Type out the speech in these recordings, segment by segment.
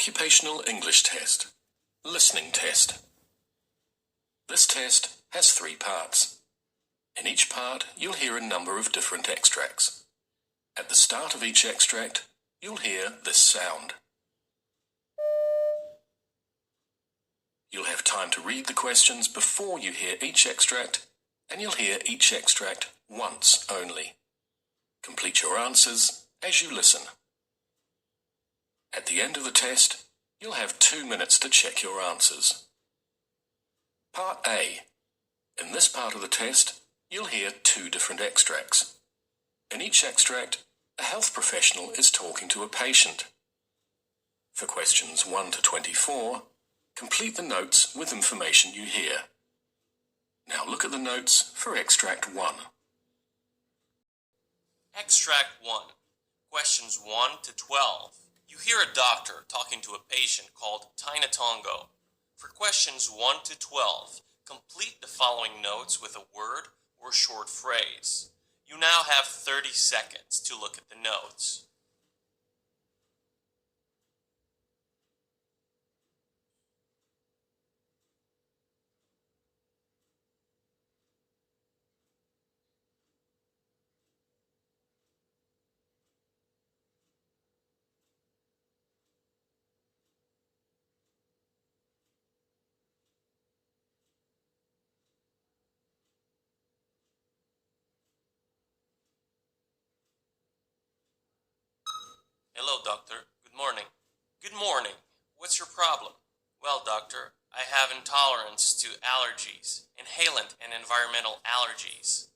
Occupational English Test, Listening Test. This test has 3 parts. In each part, you'll hear a number of different extracts. At the start of each extract, you'll hear this sound. You'll have time to read the questions before you hear each extract, and you'll hear each extract once only. Complete your answers as you listen. At the end of the test, you'll have 2 minutes to check your answers. Part A. In this part of the test, you'll hear 2 different extracts. In each extract, a health professional is talking to a patient. For questions 1 to 24, complete the notes with information you hear. Now look at the notes for Extract 1. Extract 1. Questions 1 to 12. You hear a doctor talking to a patient called TAINATONGO. For questions 1 to 12, complete the following notes with a word or short phrase. You now have 30 seconds to look at the notes. Hello, doctor. Good morning. Good morning. What's your problem? Well, doctor, I have intolerance to allergies, inhalant and environmental allergies.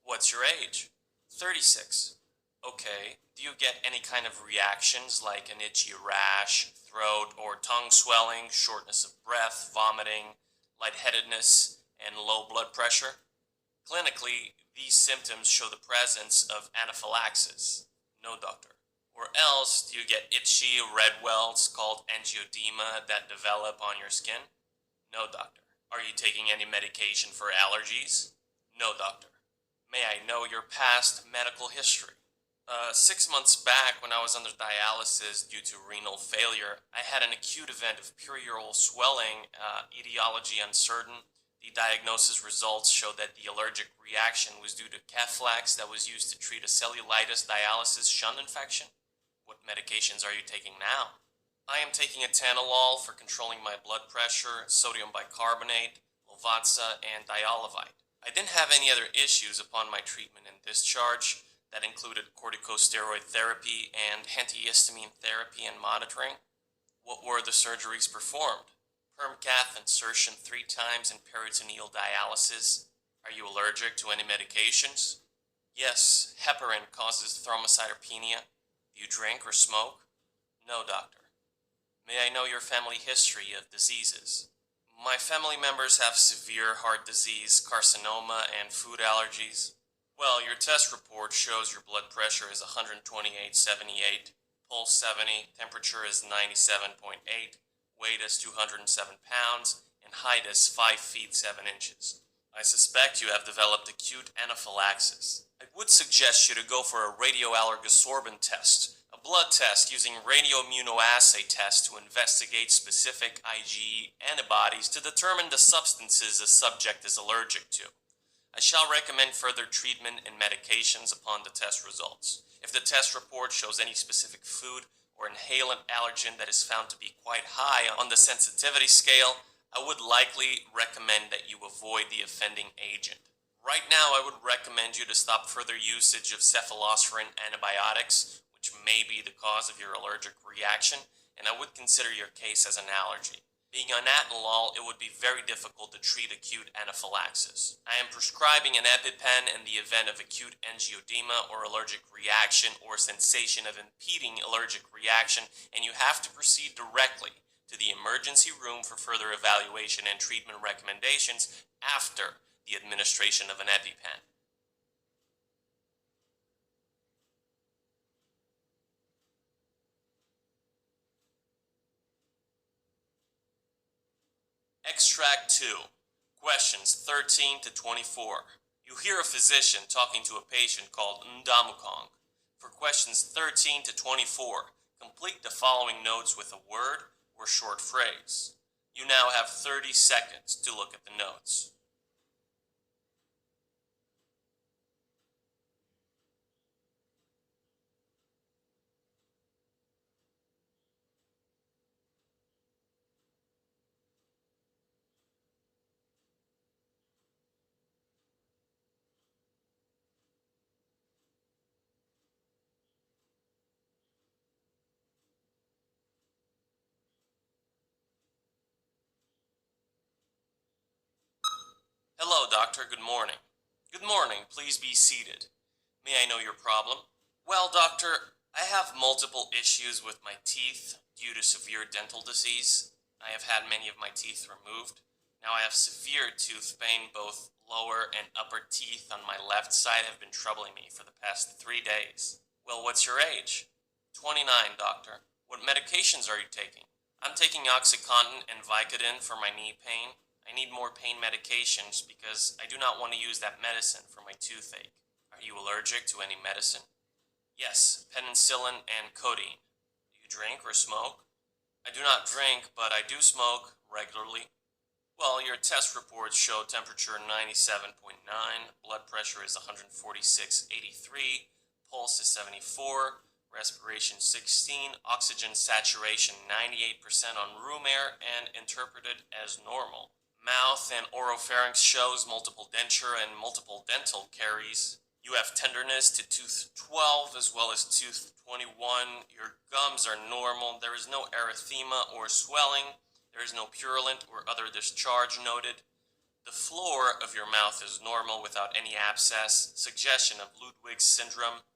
What's your age? 36. Okay. Do you get any kind of reactions like an itchy rash, throat or tongue swelling, shortness of breath, vomiting, lightheadedness, and low blood pressure? Clinically, these symptoms show the presence of anaphylaxis. No, doctor. Or else, do you get itchy red welts called angioedema that develop on your skin? No, doctor. Are you taking any medication for allergies? No, doctor. May I know your past medical history? 6 months back, when I was under dialysis due to renal failure, I had an acute event of perioral swelling, etiology uncertain. The diagnosis results showed that the allergic reaction was due to Keflex that was used to treat a cellulitis dialysis shunt infection. What medications are you taking now? I am taking atenolol for controlling my blood pressure, sodium bicarbonate, Lovatsa, and dialyvite. I didn't have any other issues upon my treatment and discharge. That included corticosteroid therapy and antihistamine therapy and monitoring. What were the surgeries performed? Perm cath insertion 3 times and peritoneal dialysis. Are you allergic to any medications? Yes, heparin causes thrombocytopenia. Do you drink or smoke? No, doctor. May I know your family history of diseases? My family members have severe heart disease, carcinoma, and food allergies. Well, your test report shows your blood pressure is 128/78, pulse 70, temperature is 97.8, weight is 207 pounds, and height is 5 feet 7 inches. I suspect you have developed acute anaphylaxis. I would suggest you to go for a radioallergosorbent test, a blood test using radioimmunoassay test to investigate specific IgE antibodies to determine the substances the subject is allergic to. I shall recommend further treatment and medications upon the test results. If the test report shows any specific food or inhalant allergen that is found to be quite high on the sensitivity scale, I would likely recommend that you avoid the offending agent. Right now, I would recommend you to stop further usage of cephalosporin antibiotics, which may be the cause of your allergic reaction, and I would consider your case as an allergy. Being on atenolol, it would be very difficult to treat acute anaphylaxis. I am prescribing an EpiPen in the event of acute angioedema or allergic reaction or sensation of impeding allergic reaction, and you have to proceed directly to the emergency room for further evaluation and treatment recommendations after the administration of an EpiPen. Extract 2. Questions 13 to 24. You hear a physician talking to a patient called Ndamukong. For questions 13 to 24, Complete the following notes with a word or short phrase. You now have 30 seconds to look at the notes. Hello, doctor. Good morning. Good morning. Please be seated. May I know your problem? Well, doctor, I have multiple issues with my teeth due to severe dental disease. I have had many of my teeth removed. Now I have severe tooth pain. Both lower and upper teeth on my left side have been troubling me for the past 3 days. Well, what's your age? 29, doctor. What medications are you taking? I'm taking OxyContin and Vicodin for my knee pain. I need more pain medications because I do not want to use that medicine for my toothache. Are you allergic to any medicine? Yes, penicillin and codeine. Do you drink or smoke? I do not drink, but I do smoke regularly. Well, your test reports show temperature 97.9, blood pressure is 146/83, pulse is 74, respiration 16, oxygen saturation 98% on room air and interpreted as normal. Mouth and oropharynx shows multiple denture and multiple dental caries. You have tenderness to tooth 12 as well as tooth 21. Your gums are normal. There is no erythema or swelling. There is no purulent or other discharge noted. The floor of your mouth is normal without any abscess, suggestion of Ludwig's syndrome.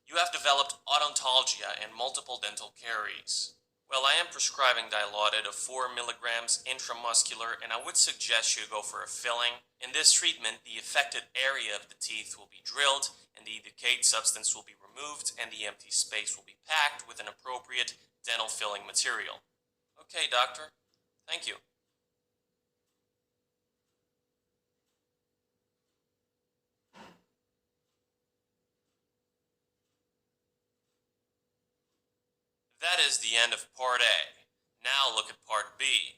You have developed odontologia and multiple dental caries. Well, I am prescribing Dilaudid of 4 milligrams intramuscular, and I would suggest you go for a filling. In this treatment, the affected area of the teeth will be drilled, and the decayed substance will be removed, and the empty space will be packed with an appropriate dental filling material. Okay, doctor. Thank you. That is the end of Part A. Now look at Part B.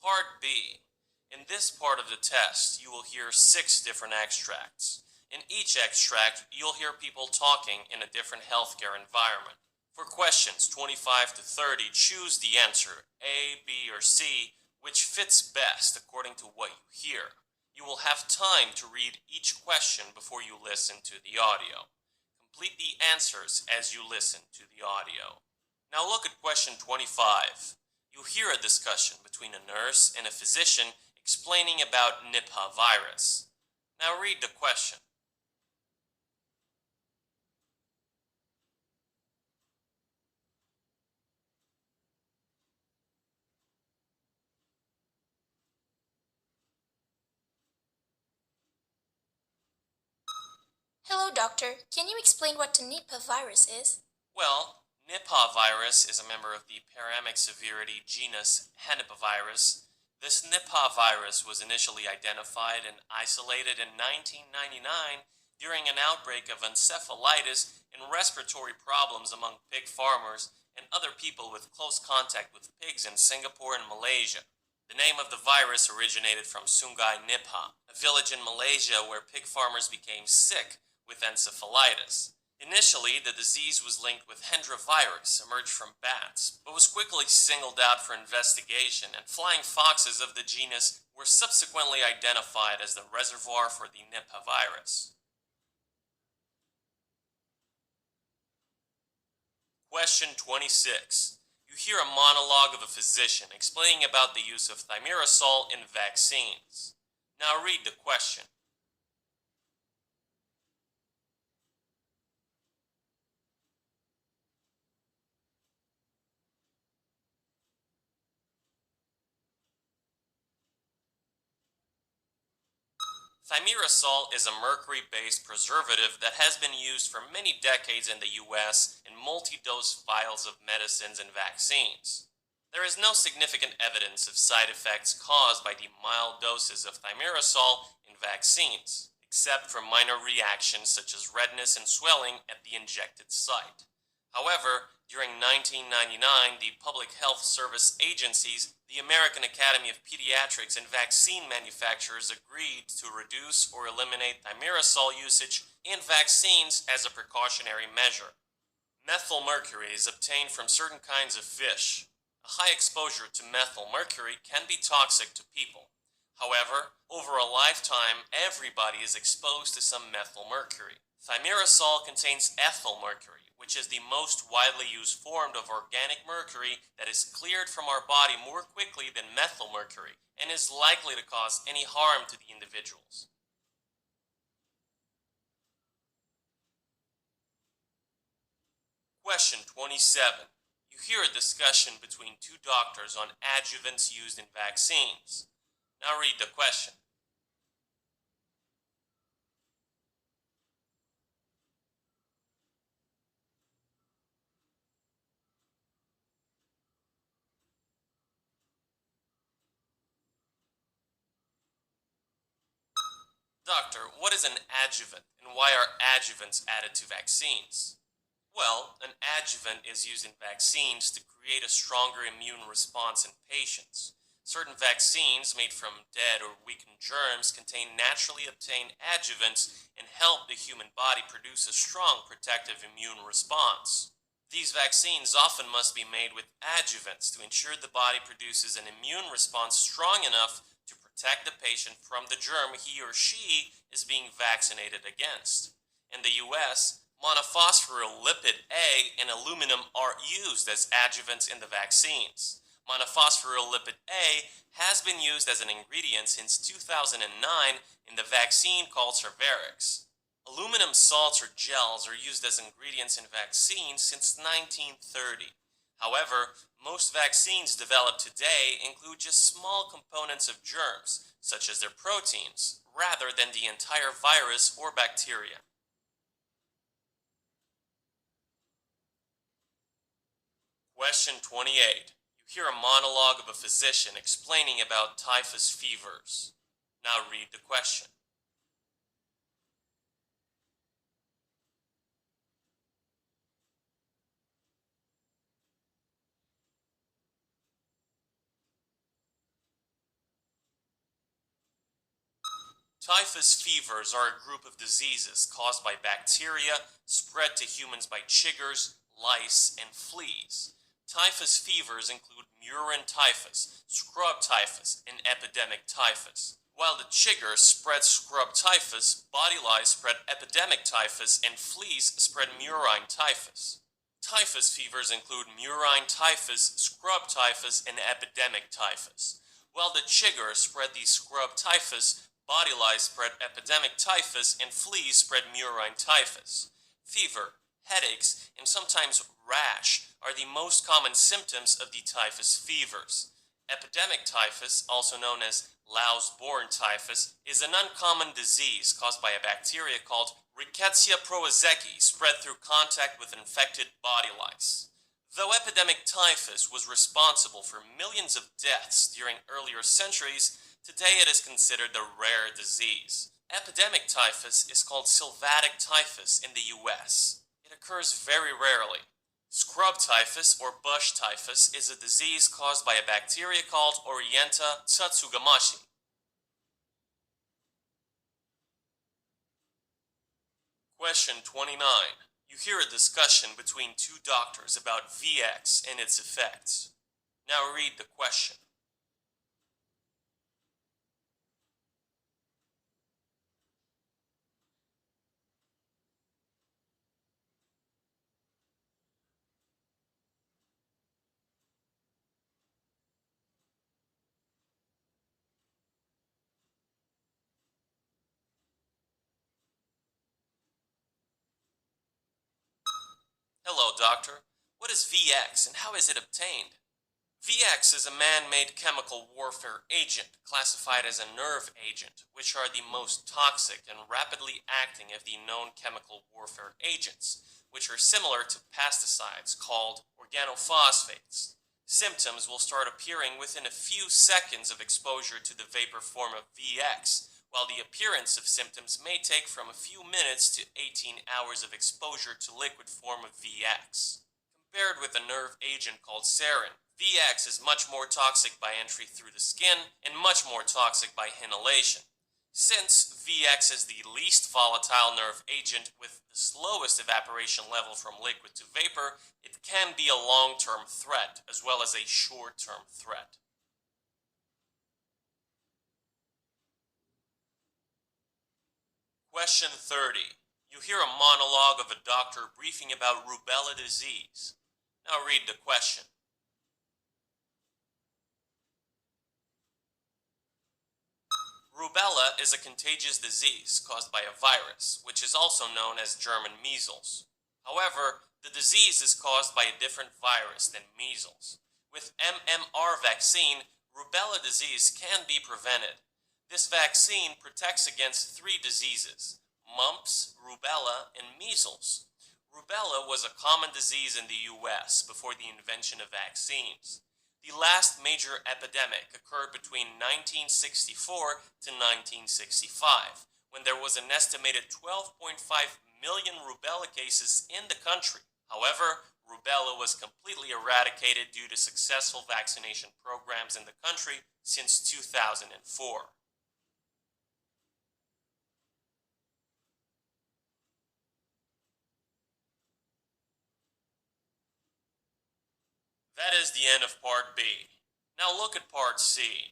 Part B. In this part of the test, you will hear 6 different extracts. In each extract, you'll hear people talking in a different healthcare environment. For questions 25 to 30, choose the answer A, B, or C, which fits best according to what you hear. You will have time to read each question before you listen to the audio. Complete the answers as you listen to the audio. Now look at question 25. You hear a discussion between a nurse and a physician explaining about Nipah virus. Now read the question. Hello, doctor. Can you explain what the Nipah virus is? Well, Nipah virus is a member of the paramic severity genus Henipavirus. This Nipah virus was initially identified and isolated in 1999 during an outbreak of encephalitis and respiratory problems among pig farmers and other people with close contact with pigs in Singapore and Malaysia. The name of the virus originated from Sungai Nipah, a village in Malaysia where pig farmers became sick with encephalitis. Initially, the disease was linked with Hendra virus, emerged from bats, but was quickly singled out for investigation, and flying foxes of the genus were subsequently identified as the reservoir for the Nipah virus. Question 26. You hear a monologue of a physician explaining about the use of thimerosal in vaccines. Now read the question. Thimerosal is a mercury-based preservative that has been used for many decades in the US in multi-dose vials of medicines and vaccines. There is no significant evidence of side effects caused by the mild doses of thimerosal in vaccines, except for minor reactions such as redness and swelling at the injected site. However, during 1999, the Public Health Service agencies, the American Academy of Pediatrics, and vaccine manufacturers agreed to reduce or eliminate thimerosal usage in vaccines as a precautionary measure. Methylmercury is obtained from certain kinds of fish. A high exposure to methylmercury can be toxic to people. However, over a lifetime, everybody is exposed to some methylmercury. Thimerosal contains ethylmercury, which is the most widely used form of organic mercury that is cleared from our body more quickly than methylmercury and is likely to cause any harm to the individuals. Question 27. You hear a discussion between two doctors on adjuvants used in vaccines. Now read the question. Doctor, what is an adjuvant and why are adjuvants added to vaccines? Well, an adjuvant is used in vaccines to create a stronger immune response in patients. Certain vaccines made from dead or weakened germs contain naturally obtained adjuvants and help the human body produce a strong protective immune response. These vaccines often must be made with adjuvants to ensure the body produces an immune response strong enough to protect the patient from the germ he or she is being vaccinated against. In the US, monophospholipid A and aluminum are used as adjuvants in the vaccines. Monophospholipid A has been used as an ingredient since 2009 in the vaccine called Cervarix. Aluminum salts or gels are used as ingredients in vaccines since 1930. However, most vaccines developed today include just small components of germs, such as their proteins, rather than the entire virus or bacteria. Question 28. You hear a monologue of a physician explaining about typhus fevers. Now read the question. Typhus fevers are a group of diseases caused by bacteria spread to humans by chiggers, lice, and fleas. Typhus fevers include murine typhus, scrub typhus, and epidemic typhus. While the chigger spreads scrub typhus, body lice spread epidemic typhus, and fleas spread murine typhus. Typhus fevers include murine typhus, scrub typhus, and epidemic typhus. While the chigger spread the scrub typhus, body lice spread epidemic typhus, and fleas spread murine typhus. Fever, headaches, and sometimes rash are the most common symptoms of the typhus fevers. Epidemic typhus, also known as louse-borne typhus, is an uncommon disease caused by a bacteria called Rickettsia prowazekii spread through contact with infected body lice. Though epidemic typhus was responsible for millions of deaths during earlier centuries, today it is considered a rare disease. Epidemic typhus is called sylvatic typhus in the US. It occurs very rarely. Scrub typhus or bush typhus is a disease caused by a bacteria called Orienta Tsutsugamashi. Question 29. You hear a discussion between two doctors about VX and its effects. Now read the question. Hello, doctor. What is VX and how is it obtained? VX is a man-made chemical warfare agent classified as a nerve agent, which are the most toxic and rapidly acting of the known chemical warfare agents, which are similar to pesticides called organophosphates. Symptoms will start appearing within a few seconds of exposure to the vapor form of VX, while the appearance of symptoms may take from a few minutes to 18 hours of exposure to liquid form of VX. Compared with a nerve agent called sarin, VX is much more toxic by entry through the skin and much more toxic by inhalation. Since VX is the least volatile nerve agent with the slowest evaporation level from liquid to vapor, it can be a long-term threat as well as a short-term threat. Question 30. You hear a monologue of a doctor briefing about rubella disease. Now read the question. Rubella is a contagious disease caused by a virus, which is also known as German measles. However, the disease is caused by a different virus than measles. With MMR vaccine, rubella disease can be prevented. This vaccine protects against 3 diseases: mumps, rubella, and measles. Rubella was a common disease in the US before the invention of vaccines. The last major epidemic occurred between 1964 to 1965, when there was an estimated 12.5 million rubella cases in the country. However, rubella was completely eradicated due to successful vaccination programs in the country since 2004. That is the end of Part B. Now look at Part C.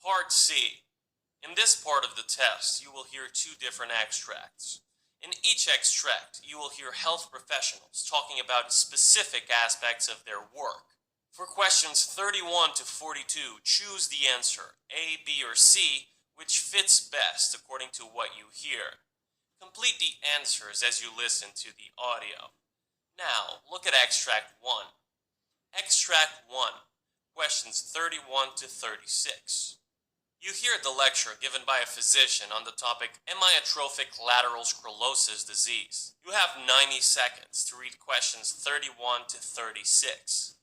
Part C. In this part of the test, you will hear 2 different extracts. In each extract, you will hear health professionals talking about specific aspects of their work. For questions 31 to 42, choose the answer A, B, or C, which fits best according to what you hear. Complete the answers as you listen to the audio. Now, look at Extract 1. Extract 1, questions 31 to 36. You hear the lecture given by a physician on the topic amyotrophic lateral sclerosis disease. You have 90 seconds to read questions 31 to 36.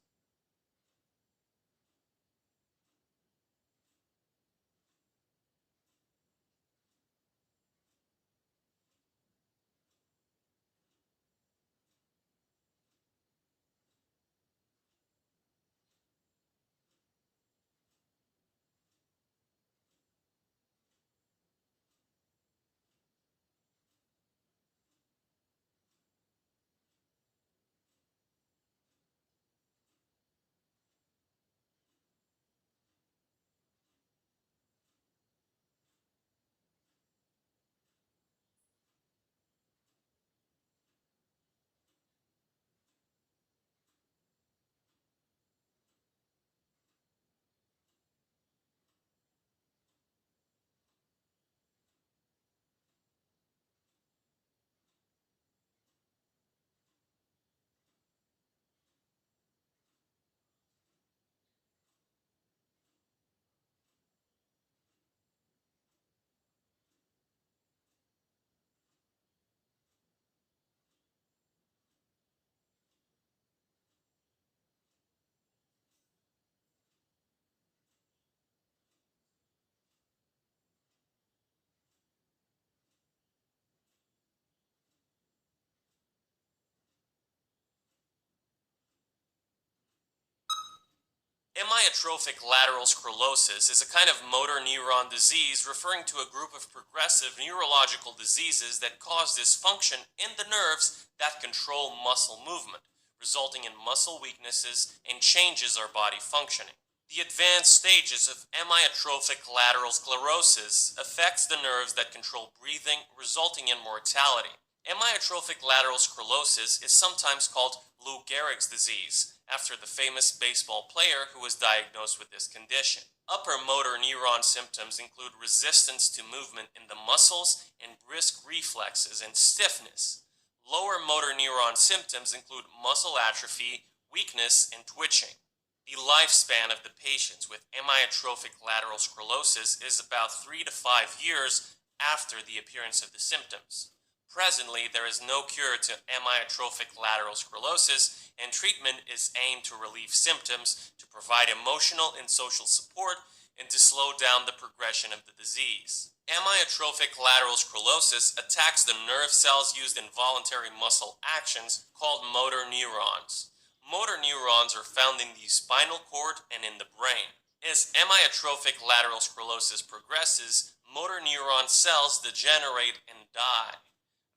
Amyotrophic lateral sclerosis is a kind of motor neuron disease referring to a group of progressive neurological diseases that cause dysfunction in the nerves that control muscle movement, resulting in muscle weaknesses and changes our body functioning. The advanced stages of amyotrophic lateral sclerosis affects the nerves that control breathing, resulting in mortality. Amyotrophic lateral sclerosis is sometimes called Lou Gehrig's disease, after the famous baseball player who was diagnosed with this condition. Upper motor neuron symptoms include resistance to movement in the muscles and brisk reflexes and stiffness. Lower motor neuron symptoms include muscle atrophy, weakness, and twitching. The lifespan of the patients with amyotrophic lateral sclerosis is about 3 to 5 years after the appearance of the symptoms. Presently, there is no cure to amyotrophic lateral sclerosis, and treatment is aimed to relieve symptoms, to provide emotional and social support, and to slow down the progression of the disease. Amyotrophic lateral sclerosis attacks the nerve cells used in voluntary muscle actions called motor neurons. Motor neurons are found in the spinal cord and in the brain. As amyotrophic lateral sclerosis progresses, motor neuron cells degenerate and die.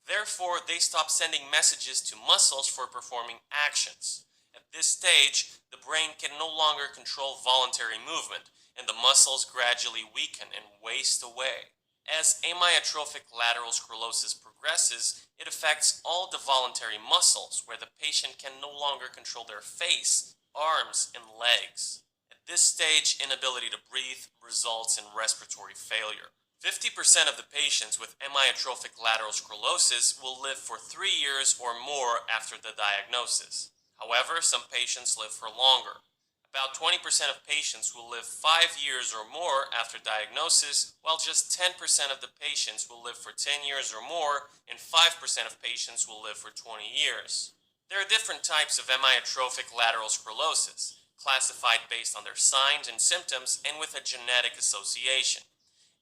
Therefore, they stop sending messages to muscles for performing actions. At this stage, the brain can no longer control voluntary movement, and the muscles gradually weaken and waste away. As amyotrophic lateral sclerosis progresses, it affects all the voluntary muscles, where the patient can no longer control their face, arms, and legs. At this stage, inability to breathe results in respiratory failure. 50% of the patients with amyotrophic lateral sclerosis will live for 3 years or more after the diagnosis. However, some patients live for longer. About 20% of patients will live 5 years or more after diagnosis, while just 10% of the patients will live for 10 years or more, and 5% of patients will live for 20 years. There are different types of amyotrophic lateral sclerosis, classified based on their signs and symptoms and with a genetic association.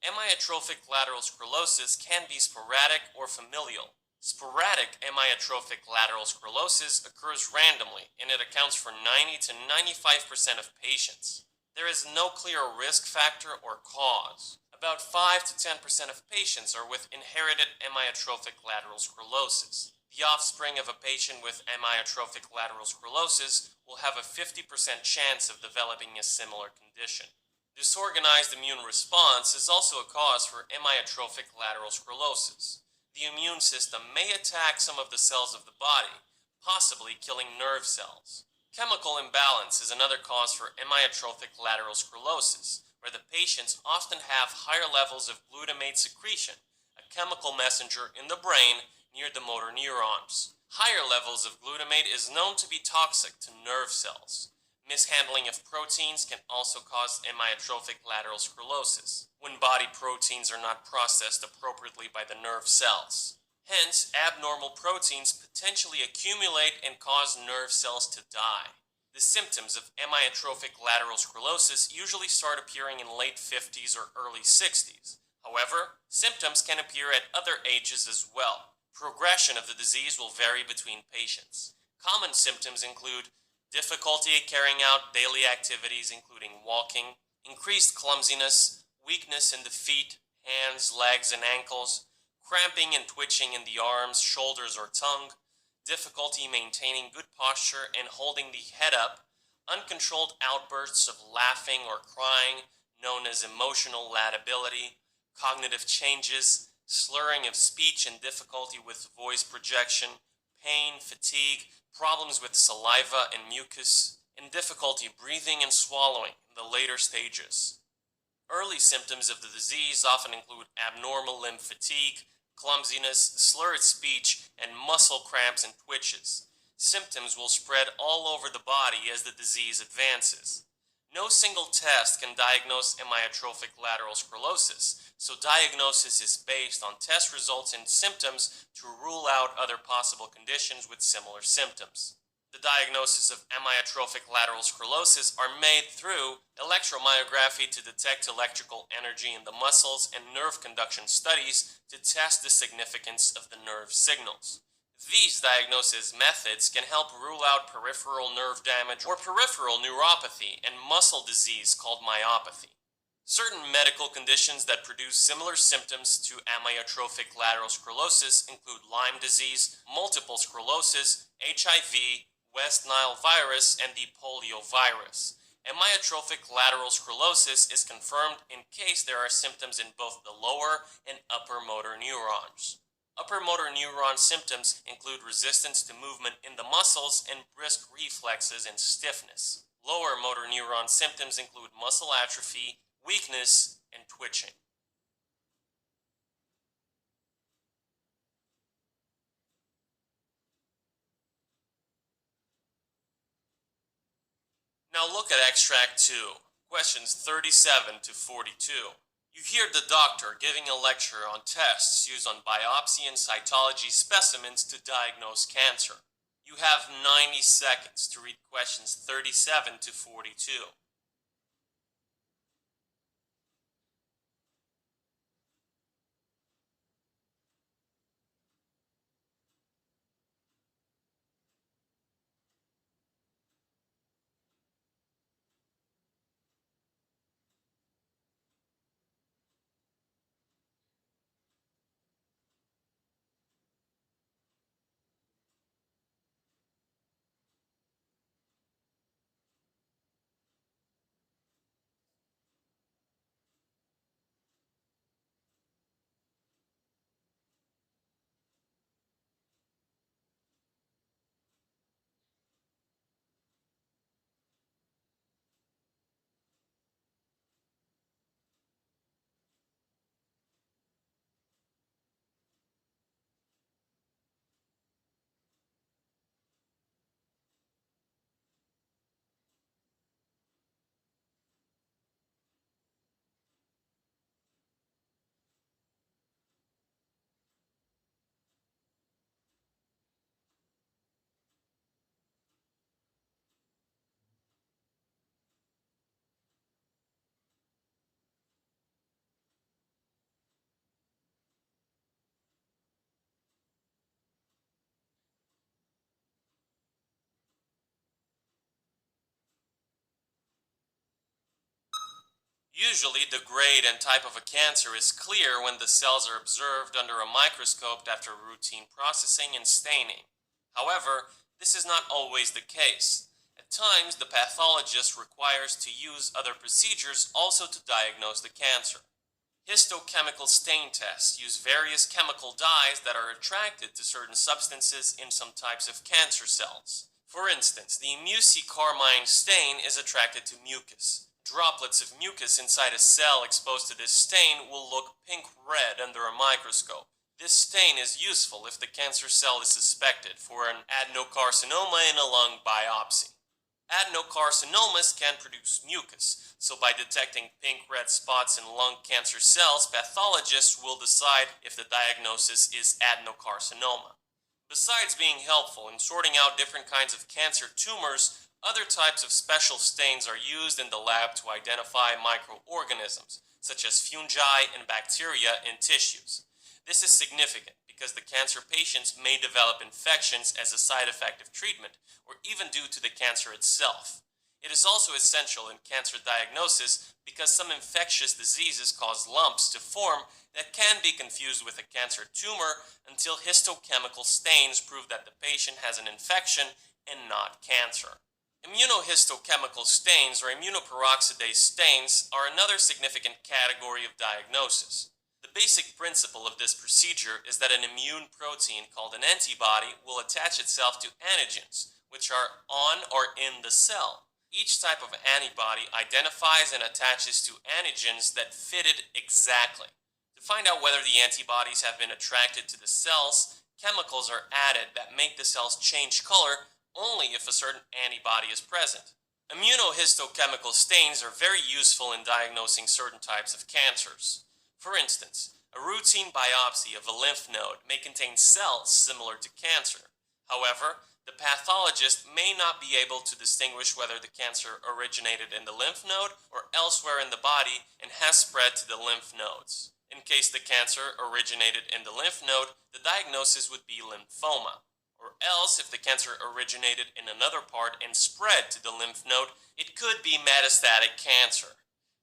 Amyotrophic lateral sclerosis can be sporadic or familial. Sporadic amyotrophic lateral sclerosis occurs randomly, and it accounts for 90 to 95% of patients. There is no clear risk factor or cause. About 5 to 10% of patients are with inherited amyotrophic lateral sclerosis. The offspring of a patient with amyotrophic lateral sclerosis will have a 50% chance of developing a similar condition. Disorganized immune response is also a cause for amyotrophic lateral sclerosis. The immune system may attack some of the cells of the body, possibly killing nerve cells. Chemical imbalance is another cause for amyotrophic lateral sclerosis, where the patients often have higher levels of glutamate secretion, a chemical messenger in the brain near the motor neurons. Higher levels of glutamate is known to be toxic to nerve cells. Mishandling of proteins can also cause amyotrophic lateral sclerosis, when body proteins are not processed appropriately by the nerve cells. Hence, abnormal proteins potentially accumulate and cause nerve cells to die. The symptoms of amyotrophic lateral sclerosis usually start appearing in late 50s or early 60s. However, symptoms can appear at other ages as well. Progression of the disease will vary between patients. Common symptoms include difficulty carrying out daily activities including walking, increased clumsiness, weakness in the feet, hands, legs, and ankles, cramping and twitching in the arms, shoulders, or tongue, difficulty maintaining good posture and holding the head up, uncontrolled outbursts of laughing or crying, known as emotional lability, cognitive changes, slurring of speech and difficulty with voice projection, pain, fatigue, problems with saliva and mucus, and difficulty breathing and swallowing in the later stages. Early symptoms of the disease often include abnormal limb fatigue, clumsiness, slurred speech, and muscle cramps and twitches. Symptoms will spread all over the body as the disease advances. No single test can diagnose amyotrophic lateral sclerosis, so diagnosis is based on test results and symptoms to rule out other possible conditions with similar symptoms. The diagnosis of amyotrophic lateral sclerosis are made through electromyography to detect electrical energy in the muscles and nerve conduction studies to test the significance of the nerve signals. These diagnosis methods can help rule out peripheral nerve damage or peripheral neuropathy and muscle disease called myopathy. Certain medical conditions that produce similar symptoms to amyotrophic lateral sclerosis include Lyme disease, multiple sclerosis, HIV, West Nile virus, and the polio virus. Amyotrophic lateral sclerosis is confirmed in case there are symptoms in both the lower and upper motor neurons. Upper motor neuron symptoms include resistance to movement in the muscles and brisk reflexes and stiffness. Lower motor neuron symptoms include muscle atrophy, weakness, and twitching. Now look at extract 2, questions 37 to 42. You hear the doctor giving a lecture on tests used on biopsy and cytology specimens to diagnose cancer. You have 90 seconds to read questions 37 to 42. Usually, the grade and type of a cancer is clear when the cells are observed under a microscope after routine processing and staining. However, this is not always the case. At times, the pathologist requires to use other procedures also to diagnose the cancer. Histochemical stain tests use various chemical dyes that are attracted to certain substances in some types of cancer cells. For instance, the mucicarmine stain is attracted to mucus. Droplets of mucus inside a cell exposed to this stain will look pink-red under a microscope. This stain is useful if the cancer cell is suspected for an adenocarcinoma in a lung biopsy. Adenocarcinomas can produce mucus, so by detecting pink-red spots in lung cancer cells, pathologists will decide if the diagnosis is adenocarcinoma. Besides being helpful in sorting out different kinds of cancer tumors, other types of special stains are used in the lab to identify microorganisms, such as fungi and bacteria in tissues. This is significant because the cancer patients may develop infections as a side effect of treatment, or even due to the cancer itself. It is also essential in cancer diagnosis because some infectious diseases cause lumps to form that can be confused with a cancer tumor until histochemical stains prove that the patient has an infection and not cancer. Immunohistochemical stains or immunoperoxidase stains are another significant category of diagnosis. The basic principle of this procedure is that an immune protein called an antibody will attach itself to antigens, which are on or in the cell. Each type of antibody identifies and attaches to antigens that fit it exactly. To find out whether the antibodies have been attracted to the cells, chemicals are added that make the cells change color only if a certain antibody is present. Immunohistochemical stains are very useful in diagnosing certain types of cancers. For instance, a routine biopsy of a lymph node may contain cells similar to cancer. However, the pathologist may not be able to distinguish whether the cancer originated in the lymph node or elsewhere in the body and has spread to the lymph nodes. In case the cancer originated in the lymph node, the diagnosis would be lymphoma. Or else, if the cancer originated in another part and spread to the lymph node, it could be metastatic cancer.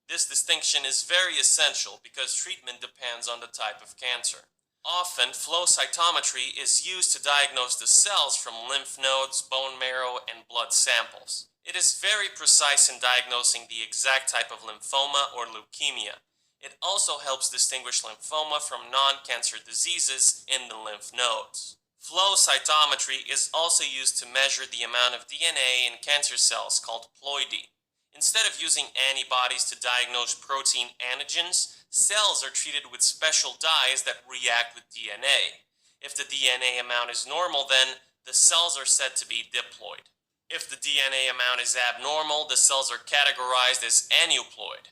This distinction is very essential because treatment depends on the type of cancer. Often, flow cytometry is used to diagnose the cells from lymph nodes, bone marrow, and blood samples. It is very precise in diagnosing the exact type of lymphoma or leukemia. It also helps distinguish lymphoma from non-cancer diseases in the lymph nodes. Flow cytometry is also used to measure the amount of DNA in cancer cells called ploidy. Instead of using antibodies to diagnose protein antigens, cells are treated with special dyes that react with DNA. If the DNA amount is normal, then the cells are said to be diploid. If the DNA amount is abnormal, the cells are categorized as aneuploid.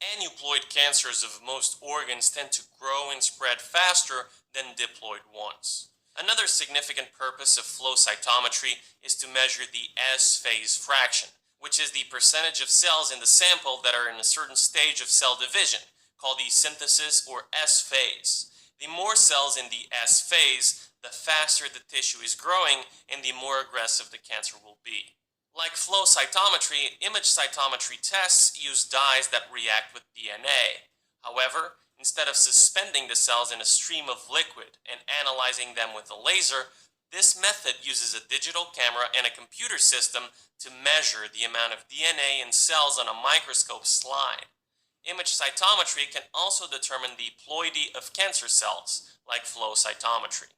Aneuploid cancers of most organs tend to grow and spread faster than diploid ones. Another significant purpose of flow cytometry is to measure the S-phase fraction, which is the percentage of cells in the sample that are in a certain stage of cell division, called the synthesis or S-phase. The more cells in the S-phase, the faster the tissue is growing and the more aggressive the cancer will be. Like flow cytometry, image cytometry tests use dyes that react with DNA. However, instead of suspending the cells in a stream of liquid and analyzing them with a laser, this method uses a digital camera and a computer system to measure the amount of DNA in cells on a microscope slide. Image cytometry can also determine the ploidy of cancer cells, like flow cytometry.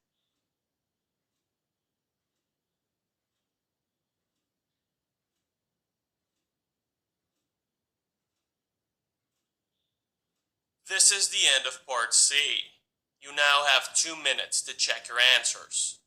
This is the end of Part C. You now have 2 minutes to check your answers.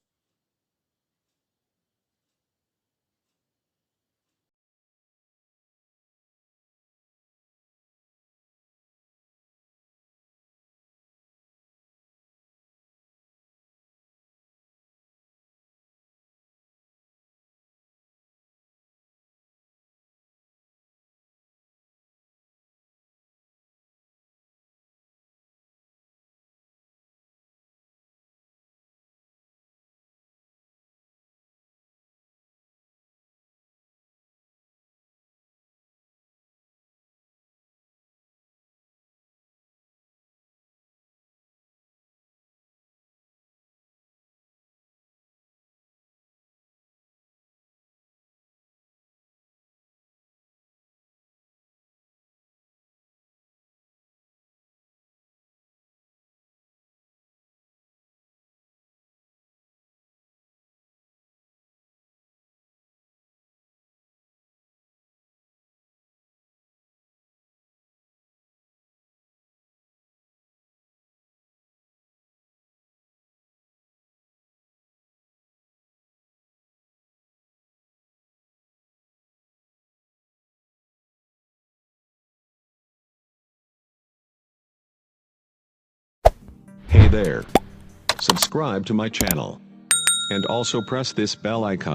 Hey there. Subscribe to my channel. And also press this bell icon.